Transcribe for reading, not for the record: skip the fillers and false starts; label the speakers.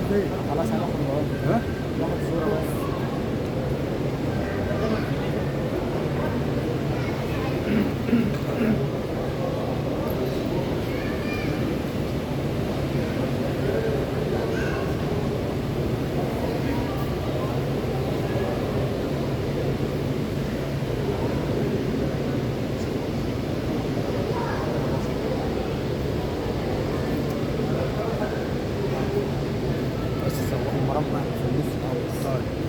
Speaker 1: فين؟
Speaker 2: خلاص هناخد المواد.
Speaker 1: ها؟
Speaker 2: ناخد صورة بس. بس المربع في النص الأول.
Speaker 1: طيب.